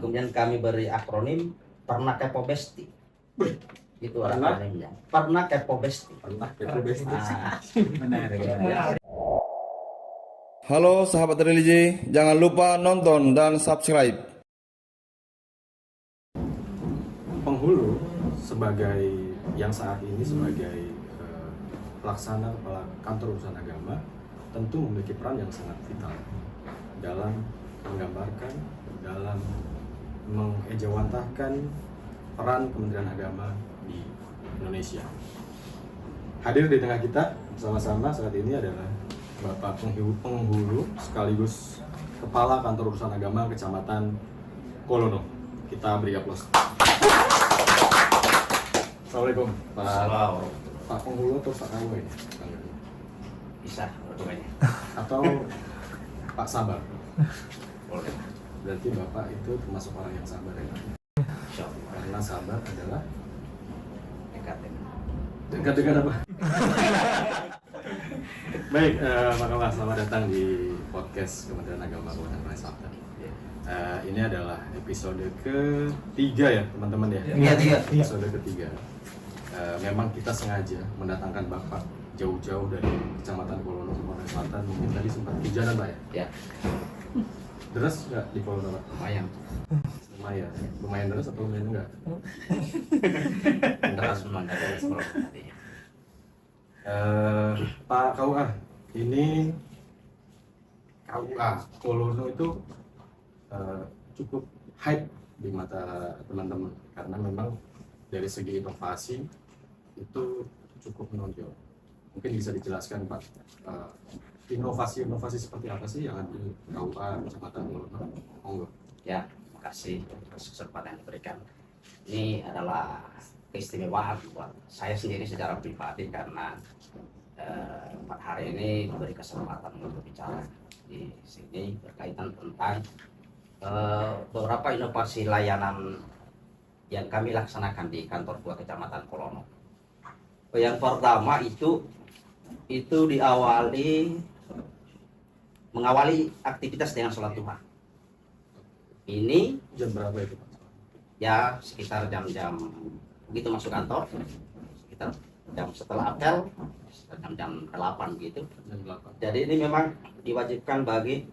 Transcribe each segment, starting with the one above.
Kemudian kami beri akronim Pernah Kepo Besti. Itu Pernah? akronimnya. Pernah Kepo Besti. Pernah kepo besti. Menarik ya. Halo sahabat religi, jangan lupa nonton dan subscribe. Penghulu sebagai yang saat ini sebagai pelaksana kepala kantor urusan agama tentu memiliki peran yang sangat vital dalam menggambarkan, dalam mengejawantahkan peran Kementerian Agama di Indonesia. Hadir di tengah kita bersama-sama saat ini adalah Bapak Penghulu sekaligus Kepala Kantor Urusan Agama Kecamatan Kolono. Kita beri aplaus. Assalamualaikum Pak Penghulu atau Pak Kawo ini? Bisa dua-duanya. Atau Pak Sabar? Boleh. Berarti Bapak itu termasuk orang yang sabar ya? Insya Allah. Karena sabar adalah Dekat-dekat. dekat-dekat apa? Baik, maka selamat datang di podcast Kementerian Agama Kabupaten Tangerang Selatan. Ini adalah episode ketiga ya teman-teman ya? Iya. Episode ketiga. Memang kita sengaja mendatangkan Bapak jauh-jauh dari Kecamatan Kolono, Kabupaten Selatan. Mungkin tadi sempat hujanan Pak ya? Ya, Deras nggak di Kolono Pak? lumayan. Lumayan deras atau lumayan enggak? Deras memang dari sekolah tadi. Pak KUA, ini KUA Kolono itu cukup hype di mata teman-teman karena memang dari segi inovasi itu cukup menonjol. Mungkin bisa dijelaskan Pak, inovasi seperti apa sih yang ada di KUA Kecamatan Kolono? Monggo. Ya, makasih atas kesempatan yang diberikan. Ini adalah keistimewaan buat saya sendiri secara pribadi karena 4 hari ini diberi kesempatan untuk bicara di sini berkaitan tentang beberapa inovasi layanan yang kami laksanakan di kantor gua Kecamatan Kolono. Yang pertama itu mengawali aktivitas dengan sholat duha. Ini Jam berapa itu Pak? ya sekitar jam-jam begitu masuk kantor, sekitar jam setelah apel, sekitar jam 8 gitu. Jam 8. Jadi ini memang diwajibkan bagi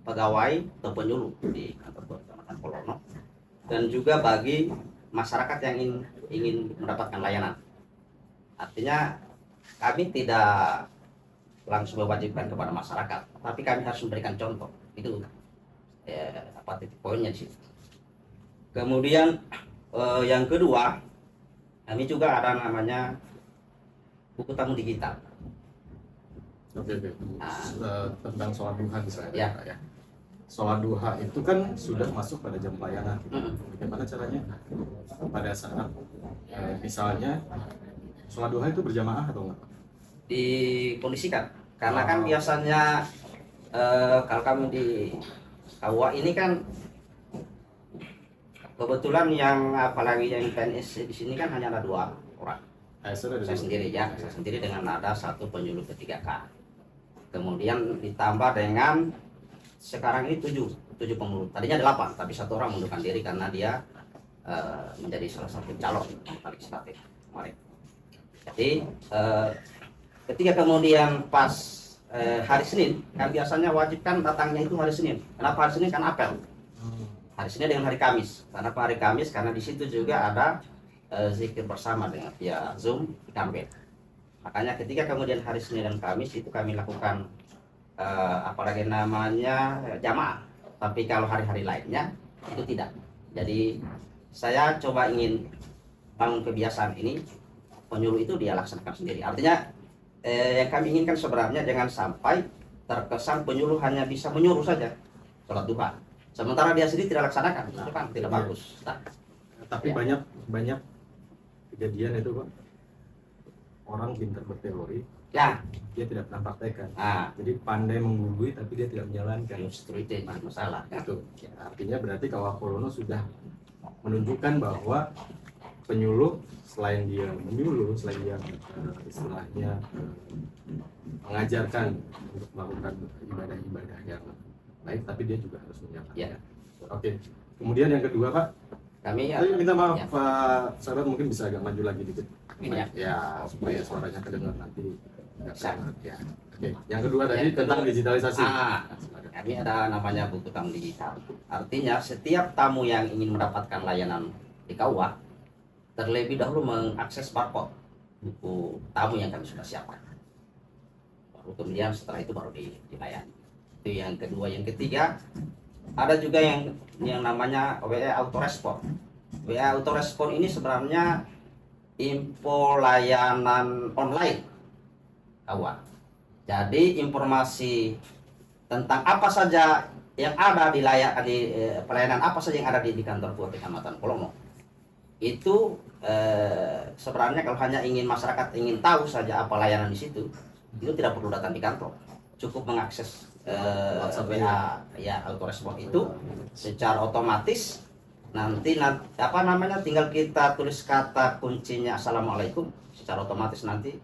pegawai atau penyuluh di kantor Kecamatan Kolono dan juga bagi masyarakat yang ingin mendapatkan layanan. Artinya kami tidak langsung mewajibkan kepada masyarakat, tapi kami harus memberikan contoh. Itu titik poinnya di situ. Kemudian yang kedua, kami juga ada namanya buku tamu digital. Oke. Tentang sholat duha misalnya Ya. Pak ya. Sholat duha itu kan sudah masuk pada jam pelayanan. Bagaimana caranya pada saat misalnya sholat duha itu berjamaah atau enggak? Dikondisikan karena kan biasanya kalau kami di KUA ini kan kebetulan yang apalagi yang PNS di sini kan hanya ada 2 orang. Saya sendiri dengan ada 1 penyuluh ke-3K. Kemudian ditambah dengan sekarang ini 7 pemulung. Tadinya 8 tapi 1 orang mundurkan diri karena dia menjadi salah satu calon legislatif kemarin. Jadi ketika kemudian pas hari Senin, kan biasanya wajib kan datangnya itu hari Senin. Kenapa hari Senin? Kan apel. Hari Senin dengan hari Kamis. Kenapa hari Kamis? Karena di situ juga ada zikir bersama dengan via Zoom di Kampet. Makanya ketika kemudian hari Senin dan Kamis itu kami lakukan apalagi namanya jamaah. Tapi kalau hari-hari lainnya itu tidak. Jadi saya coba ingin bangun kebiasaan ini, penyuluh itu dia laksanakan sendiri. Artinya yang kami inginkan sebenarnya jangan sampai terkesan penyuluh hanya bisa menyuruh saja sholat duha, sementara dia sendiri tidak laksanakan. Itu kan tidak bagus. Tapi Ya. banyak kejadian itu Pak, orang pintar berteori, Ya, dia tidak pernah praktekkan. nah, Jadi pandai menggurui tapi dia tidak menjalankan. justru itu yang masalah. Itu artinya berarti KUA Kolono sudah menunjukkan bahwa penyuluh selain dia menyuluh, selain dia istilahnya mengajarkan untuk melakukan ibadah-ibadah yang baik, tapi dia juga harus menjalankan. Ya. Oke, Kemudian yang kedua Pak, Kami saya minta maaf ya. Pak Sahabat mungkin bisa agak maju lagi dikit. Ini ya. Ya, supaya suaranya kedengar nanti. Nggak Bisa. kedengar, ya. Oke, yang kedua tadi Yang tentang kedua- digitalisasi. Silakan. Kami ada namanya buku tamu digital. Artinya setiap tamu yang ingin mendapatkan layanan di KUA terlebih dahulu mengakses barcode buku tamu yang kami sudah siapkan. Baru kemudian setelah itu baru dilayani. Itu yang kedua. Yang ketiga, ada juga yang namanya WA Autorespon. WA Autorespon ini sebenarnya info layanan online KUA. Jadi informasi tentang apa saja yang ada di pelayanan apa saja yang ada di kantor KUA Kecamatan Polomo itu sebenarnya kalau hanya masyarakat ingin tahu saja apa layanan di situ, itu tidak perlu datang di kantor, cukup mengakses WA ya Autorespon itu secara otomatis. Nanti tinggal kita tulis kata kuncinya Assalamualaikum, secara otomatis nanti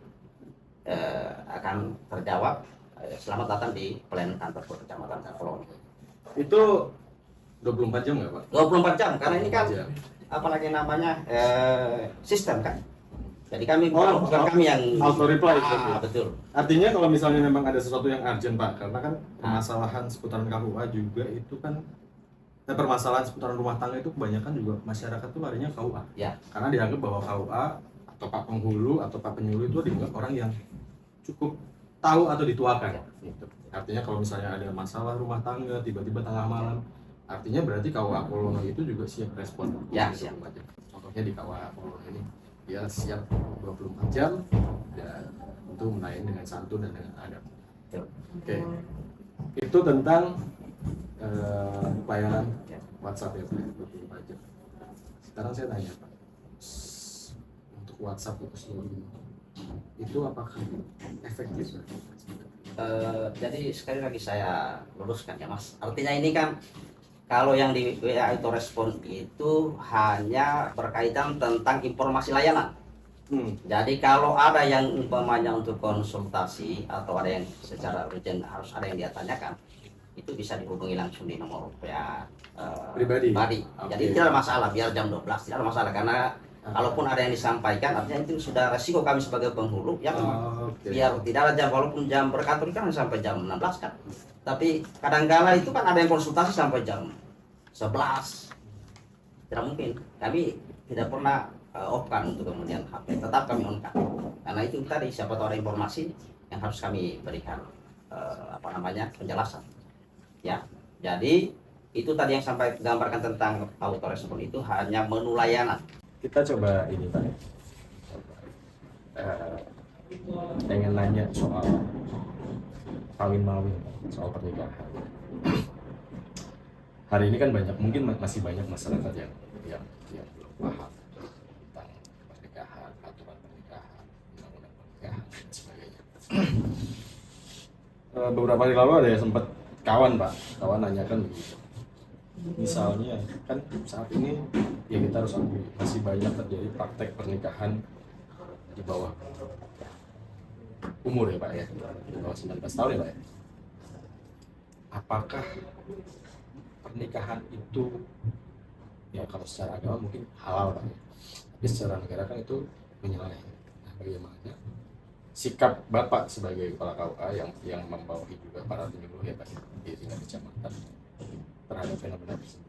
akan terjawab selamat datang di pelayanan kantor Kecamatan Polomo. Itu 24 jam nggak Pak? 24 jam karena ini kan 24 jam. apalagi namanya sistem kan. Jadi kami Oh, bukan kami yang auto reply seperti itu. betul. Artinya kalau misalnya memang ada sesuatu yang urgent Pak, karena kan permasalahan seputaran KUA juga itu kan permasalahan seputaran rumah tangga itu kebanyakan juga masyarakat tuh larinya KUA. Ya. Karena dianggap bahwa KUA atau Pak Penghulu atau Pak Penyuluh itu dianggap orang yang cukup tahu atau dituakan. Gitu. Artinya kalau misalnya ada masalah rumah tangga tiba-tiba tengah malam, artinya berarti KUA Polono itu juga siap respon. Ya, siap. Contohnya di KUA Polono ini dia siap 24 jam dan untuk melayani dengan santun dan dengan adab. Oke. Itu tentang layanan WhatsApp ya Pak, 24 jam. Sekarang saya tanya Pak, untuk WhatsApp itu sendiri itu apakah efektif? Jadi sekali lagi saya luruskan ya Mas. Artinya ini kan kalau yang di WA Autorespon itu hanya berkaitan tentang informasi layanan. Jadi kalau ada yang umpamanya untuk konsultasi atau ada yang secara urgent harus ada yang dia tanyakan, itu bisa dihubungi langsung di nomor WA Pribadi. Jadi Oke. tidak masalah biar jam 12 tidak ada masalah karena kalaupun ada yang disampaikan artinya itu sudah resiko kami sebagai penghulu yang Oke. biar tidak ada jam, walaupun jam berkantor kan sampai jam 16 kan, tapi kadang-kala itu kan ada yang konsultasi sampai jam 11. Tidak mungkin, kami tidak pernah off kan untuk kemudian HP, tetap kami on kan karena itu tadi siapa tahu ada informasi yang harus kami berikan penjelasan ya. Jadi itu tadi yang sampai gambarkan tentang Autorespon itu hanya menu layanan. Kita coba ini Pak. Pengen nanya soal kawin-mawin, soal pernikahan. Hari ini kan mungkin masih banyak masyarakat yang belum paham tentang pernikahan, aturan pernikahan, undang-undang pernikahan dan sebagainya. Beberapa hari lalu ada yang sempat kawan nanyakan begitu. Misalnya kan saat ini ya kita harus akui masih banyak terjadi praktek pernikahan di bawah umur ya Pak ya, di bawah 19 tahun ya Pak ya. Apakah pernikahan itu ya kalau secara agama mungkin halal Pak ya, tapi secara negara kan itu menyalahi. Nah, bagaimana sikap Bapak sebagai kepala KUA yang membawahi juga para penyuluh ya Pak ya, di tingkat kecamatan terhadap fenomena tersebut?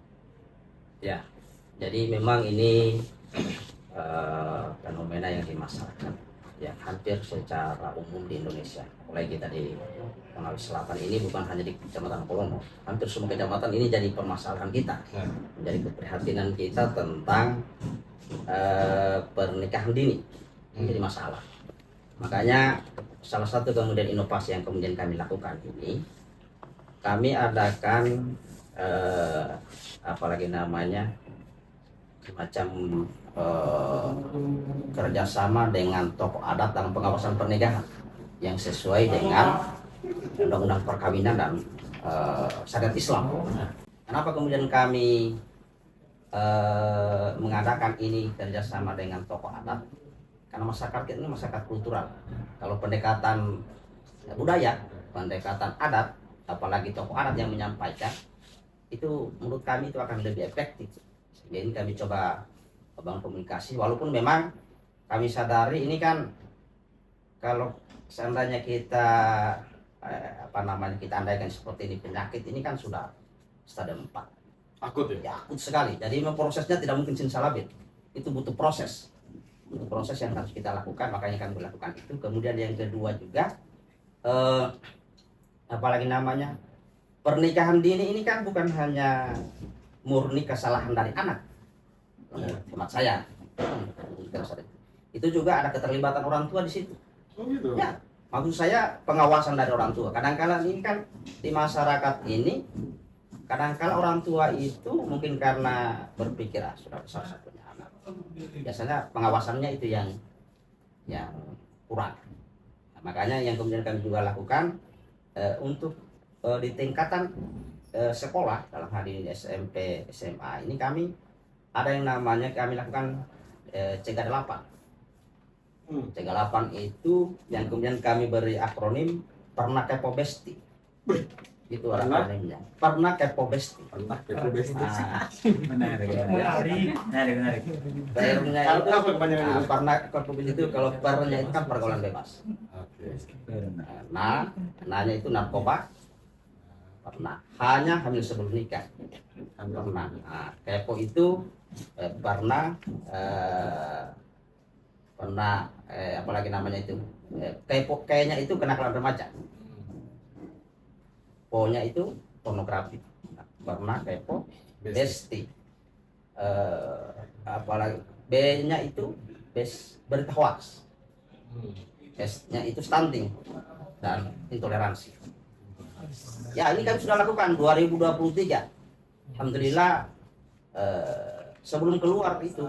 Ya, jadi memang ini fenomena yang di masyarakat ya hampir secara umum di Indonesia. Mulai kita di Konawe Selatan ini bukan hanya di Kecamatan Polomo, hampir semua kecamatan ini jadi permasalahan kita, menjadi keprihatinan kita tentang pernikahan dini menjadi masalah. Makanya salah satu kemudian inovasi yang kemudian kami lakukan ini, kami adakan apalagi namanya semacam kerjasama dengan tokoh adat dalam pengawasan pernikahan yang sesuai dengan undang-undang perkawinan dan syariat Islam. Kenapa kemudian kami mengadakan ini kerjasama dengan tokoh adat? Karena masyarakat kita ini masyarakat kultural. Kalau pendekatan budaya, pendekatan adat, apalagi tokoh adat yang menyampaikan, itu menurut kami itu akan lebih efektif. Sehingga ini kami coba bangun komunikasi, walaupun memang kami sadari ini kan kalau seandainya kita kita andaikan seperti ini, penyakit ini kan sudah stadium 4 Akut ya? ya, akut sekali. Jadi memang prosesnya tidak mungkin simsalabim, itu butuh proses yang harus kita lakukan, makanya kami melakukan itu. Kemudian yang kedua juga pernikahan dini ini kan bukan hanya murni kesalahan dari anak, hemat saya. Itu juga ada keterlibatan orang tua di situ. Oh gitu? Ya, maksud saya pengawasan dari orang tua. Kadang-kala ini kan di masyarakat ini, kadang-kala orang tua itu mungkin karena berpikir sudah besar satunya anak. Biasanya pengawasannya itu yang kurang. Nah, makanya yang kemudian kami juga lakukan untuk di tingkatan sekolah, dalam hal ini SMP, SMA, ini kami ada yang namanya kami lakukan C38. C38 itu yang kemudian kami beri akronim Pernah Kepo Besti. Itu akronimnya. Pernah Kepo Besti. Pernah kepo besti. Menarik. Pernya Apa itu kepanjangan itu? Pernah Kepo Besti itu kalau pernya itu kan pergaulan bebas. Oke. Nanya itu narkoba. Pernah. Hanya hamil sebelum nikah. Pernah. Nah, kepo itu pernah apalagi namanya itu kepo, kayaknya itu kenakalan remaja. Po-nya itu pornografi. Pernah kepo besti. Apalagi B-nya itu berita hoax. S-nya itu stunting dan intoleransi. Ya, ini kami sudah lakukan 2023. Alhamdulillah sebelum keluar itu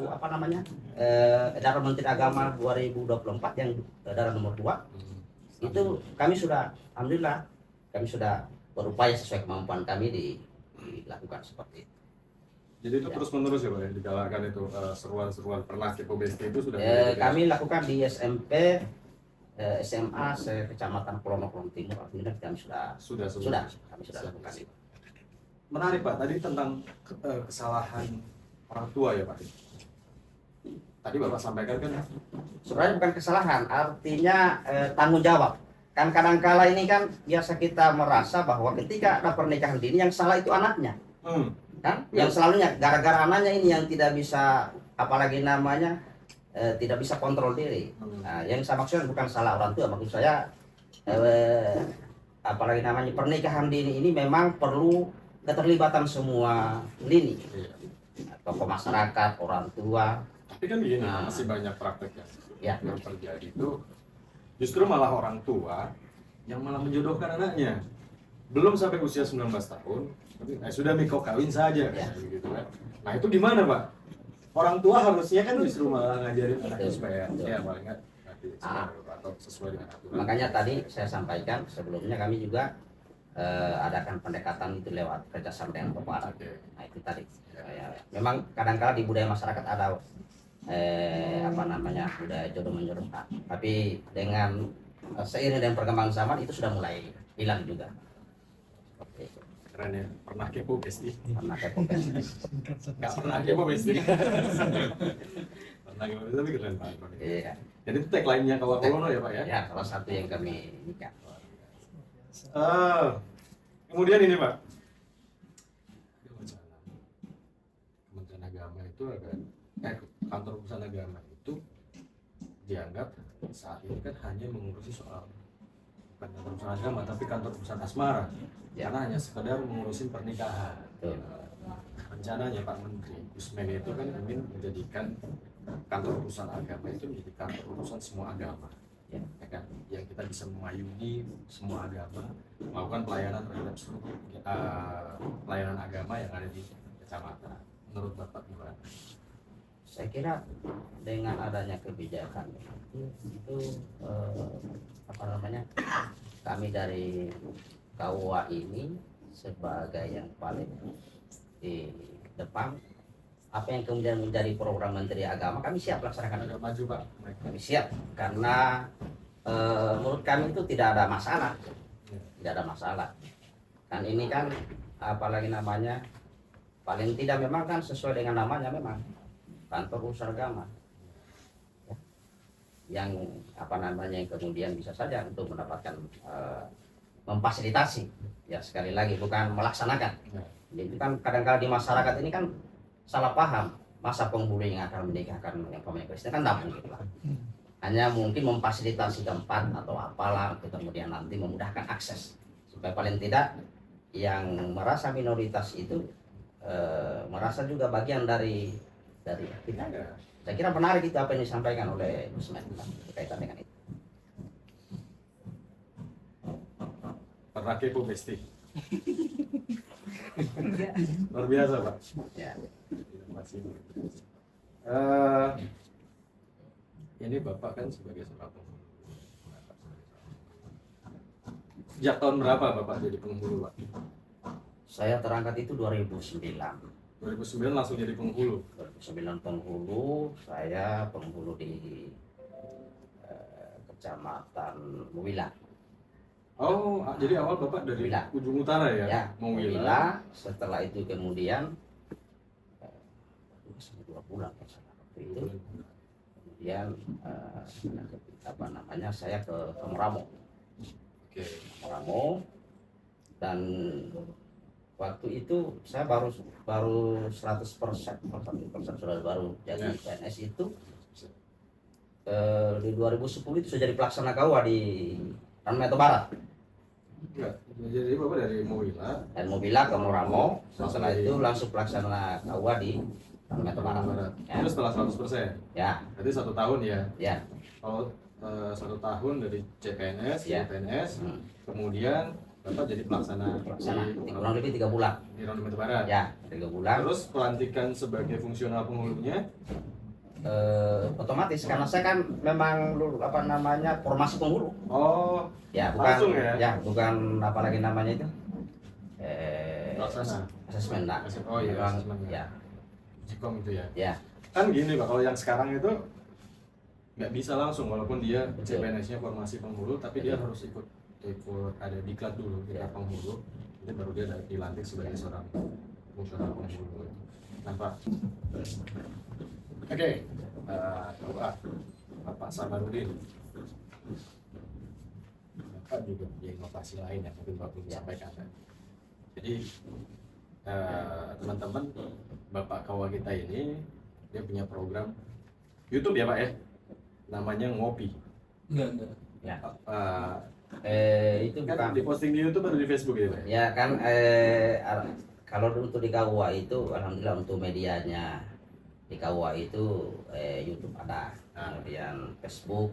edaran Menteri Agama 2024 yang edaran nomor 2 itu kami sudah, alhamdulillah kami sudah berupaya sesuai kemampuan kami dilakukan seperti itu. Jadi itu terus menerus ya Pak, yang digalakan itu seruan-seruan Pernah Kepo Besti itu sudah Kami lakukan di SMP, SMA Kecamatan Pelonok Timur. Alhamdulillah kami sudah kami sudah lakukan itu. Menarik Pak, tadi tentang kesalahan orang tua ya Pak. Tadi Bapak sampaikan kan Sebenarnya bukan kesalahan, artinya tanggung jawab. Kan kadangkala ini kan biasa kita merasa bahwa ketika ada pernikahan dini yang salah itu anaknya. Kan? Yang selalunya gara-gara anaknya ini yang tidak bisa, apalagi namanya tidak bisa kontrol diri. Nah, yang saya maksudkan bukan salah orang tua, maksud saya apalagi namanya pernikahan dini ini memang perlu keterlibatan semua lini. Tokoh masyarakat, orang tua. tapi kan gini, masih banyak prakteknya. Ya. Yang terjadi itu justru malah orang tua yang malah menjodohkan anaknya. Belum sampai usia 19 tahun, tapi sudah nih kau kawin saja gitu kan. Nah, itu gimana, Pak? Orang tua harusnya kan justru malah ngajarin anaknya supaya ya paling nggak atau sesuai dengan aturan. Makanya tadi saya sampaikan sebelumnya kami juga adakan pendekatan itu lewat kerjasama dengan tokoh adat. Nah, itu tadi. Memang kadang-kala di budaya masyarakat ada budaya jodoh menjodohkan. Tapi dengan seiring dengan perkembangan zaman itu sudah mulai hilang juga. Seperti itu. Keren ya, Pernah Kepo Besti. Pernah kepo besti. Nggak pernah kepo Besti. Pernah kepo Besti, tapi keren Pak. Iya. Jadi itu tagline-nya Kawakolono ya Pak ya? Ya, salah satu yang kami nikah. Kemudian ini Pak, Kementerian Agama itu kantor urusan agama itu dianggap saat ini kan hanya mengurusi soal bukan kantor urusan agama tapi kantor urusan asmara karena hanya sekedar mengurusin pernikahan. Rencananya Pak Menteri Gusmen itu kan ingin menjadikan kantor urusan agama itu menjadi kantor urusan semua agama. Ya kan, yang kita bisa memayungi semua agama, melakukan pelayanan terhadap seluruh pelayanan agama yang ada di kecamatan. Menurut Bapak gimana? Saya kira dengan adanya kebijakan itu kami dari KUA ini sebagai yang paling di depan, apa yang kemudian menjadi program Menteri Agama kami siap laksanakan. Agak maju Pak. Kami siap karena menurut kami itu tidak ada masalah, kan ini kan apalagi namanya, paling tidak memang kan sesuai dengan namanya memang kantor usaha agama ya, yang apa namanya yang kemudian bisa saja untuk mendapatkan memfasilitasi ya, sekali lagi bukan melaksanakan. Jadi kan kadang-kadang di masyarakat ini kan salah paham, masa penghulu yang akan menikahkan yang pemain Kristen kan tidak mungkin lah. Hanya mungkin memfasilitasi tempat atau apalah untuk kemudian nanti memudahkan akses supaya paling tidak yang merasa minoritas itu merasa juga bagian dari kita. Saya kira menarik itu apa yang disampaikan oleh Usman berkaitan dengan itu. Pernah kepo Besti. Luar biasa Pak. Ya. Ini Bapak kan sebagai seorang penghulu. Sejak tahun berapa Bapak jadi penghulu Pak? Saya terangkat itu 2009. 2009 langsung jadi penghulu. 2009 penghulu, saya penghulu di Kecamatan Muwila. Oh, jadi awal Bapak dari Muwila. ujung utara ya? Ya, Muwila. Muwila. Setelah itu kemudian 2 bulan waktu itu. Kemudian apa namanya, saya ke Meramo. Oke. Meramo, dan waktu itu saya baru 100% sudah baru jadi PNS itu. Di 2010 itu sudah jadi pelaksana KUA di Tanmeto Barat. Enggak. Jadi Bapak dari Muwila Dan Muwila ke Meramo, setelah itu langsung pelaksana KUA di Tanmeto Barat. Ya. Itu setelah 100%. Ya, Berarti 1 tahun ya. ya. Kalau 1 tahun dari CPNS, Ya. CPNS, Hmm. kemudian Bapak jadi pelaksana Kurang lebih 3 bulan. di Ronde Meto Barat. Ya, 3 bulan. Terus pelantikan sebagai fungsional penghulunya Otomatis karena saya kan memang apa namanya formasi penghulu. oh Ya, bukan langsung ya? bukan apalagi namanya itu. Pelaksana. Asesmen lah. Oh iya, Memang, asesmen ya. Jikom itu ya. Ya. Kan gini Pak, kalau yang sekarang itu nggak bisa langsung walaupun dia Betul. CPNS-nya formasi penghulu, tapi dia harus ikut ada diklat dulu, diklat penghulu, nanti baru dia dilantik sebagai seorang fungsional penghulu. Nah Pak, oke, Bapak Sabarudin, Bapak juga punya inovasi lain yang mungkin Bapak bisa sampaikan. Jadi teman-teman, Bapak Kawa kita ini dia punya program YouTube ya Pak ya, namanya Ngopi. Enggak. Ya. Itu Kan bukan. diposting di YouTube atau di Facebook ya Pak? Ya kan kalau untuk di KUA itu alhamdulillah untuk medianya di KUA itu YouTube ada, kemudian Facebook,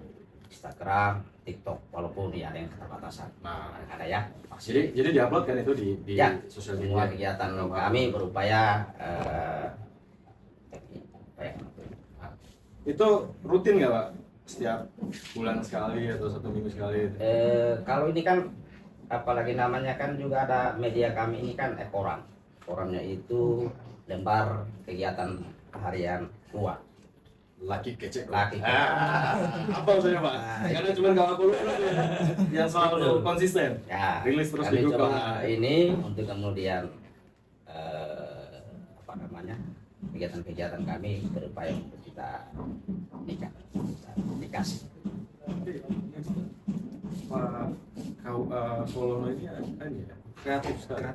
Instagram, TikTok, walaupun ya ada yang keterbatasan. Nah, Ada ya. Pasti. jadi diupload kan itu di Ya, sosial semua media. kegiatan kami berupaya Itu rutin nggak Pak? Setiap bulan sekali atau 1 minggu sekali? kalau ini kan apalagi namanya kan juga ada media kami ini kan koran. Korannya itu lembar kegiatan harian KUA. Laki kece. Laki kece. Apa saya Pak? Karena cuma kalau aku yang selalu konsisten. Ya, Rilis terus kami di grup coba ini untuk kemudian apa namanya kegiatan-kegiatan kami berupaya untuk kita nikah, dikasih. Pak Solono ini ya kreatif sekali.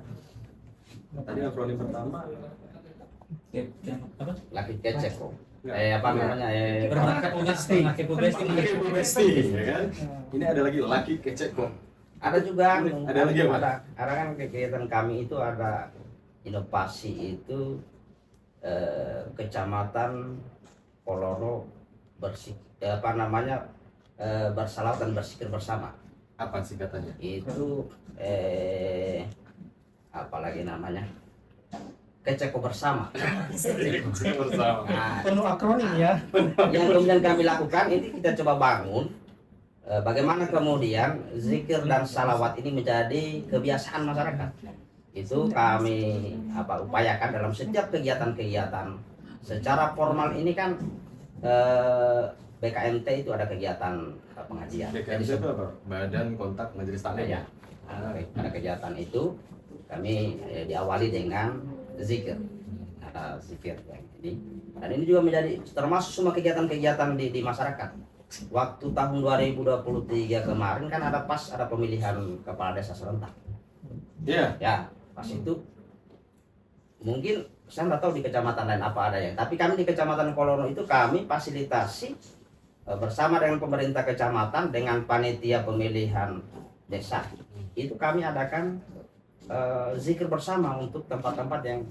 Tadi akronim pertama Yang apa? Laki kece kok. Enggak. Apa namanya? Berangkat Besti. Besti, ya kan? Ini ada lagi laki kece kok. Ada juga. Ada lagi apa? Ada kan kegiatan kami itu ada inovasi itu Kecamatan Koloro bersih apa namanya bersalawat dan bersikir bersama. Apa singkatannya? Itu apalagi namanya keceko bersama. Bersama. Nah, Penuh akronim ya. yang kemudian kami lakukan ini kita coba bangun bagaimana kemudian zikir dan salawat ini menjadi kebiasaan masyarakat. Itu kami upayakan dalam setiap kegiatan-kegiatan. Secara formal ini kan BKMT itu ada kegiatan pengajian. BKMT itu apa? Badan Kontak Majelis Taklim. Ya, ada kegiatan itu kami diawali dengan zikir. Ada zikir yang ini. Dan ini juga menjadi termasuk semua kegiatan-kegiatan di masyarakat. Waktu tahun 2023 kemarin kan ada pemilihan kepala desa serentak. Iya. Ya, pas itu mungkin saya nggak tahu di kecamatan lain apa ada yang, tapi kami di kecamatan Kolono itu kami fasilitasi bersama dengan pemerintah kecamatan dengan panitia pemilihan desa itu kami adakan zikir bersama untuk tempat-tempat yang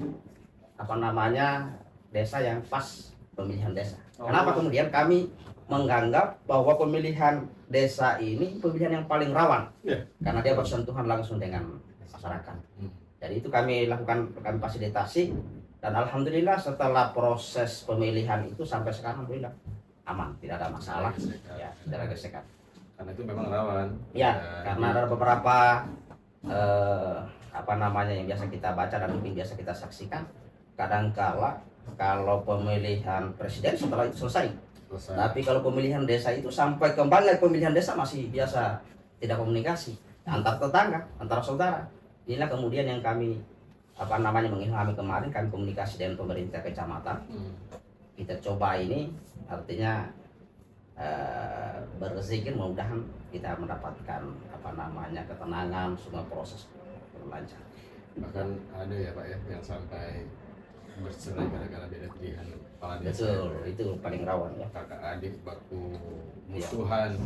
desa yang pas pemilihan desa. Kenapa kemudian kami menganggap bahwa pemilihan desa ini pemilihan yang paling rawan, karena dia bersentuhan langsung dengan masyarakat. Jadi itu kami lakukan, kami fasilitasi, dan alhamdulillah setelah proses pemilihan itu sampai sekarang alhamdulillah aman, tidak ada masalah, ya, tidak ada gesekan. Karena itu memang rawan. Ya, karena ada beberapa yang biasa kita baca dan mungkin biasa kita saksikan. Kadangkala kalau pemilihan presiden setelah itu selesai. Tapi kalau pemilihan desa itu sampai kembali pemilihan desa masih biasa tidak komunikasi antar tetangga, antar saudara. Inilah kemudian yang kami mengilhami kemarin, kami komunikasi dengan pemerintah kecamatan. Kita coba ini artinya berzikir, mudah-mudahan kita mendapatkan ketenangan, semua proses berlancar. Bahkan ada ya Pak ya yang sampai bercerai gara-gara beda pilihan kepala desa. Betul, itu paling rawan ya. Kakak adik baku musuhan.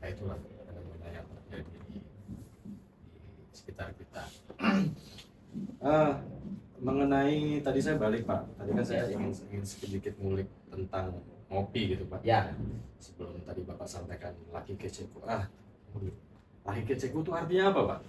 Nah itulah fenomena yang terjadi di sekitar kita. Mengenai tadi saya balik Pak, tadi kan saya ingin sedikit ngulik tentang ngopi gitu Pak. Ya. Sebelum tadi Bapak sampaikan laki keceku. Laki keceku itu artinya apa Pak?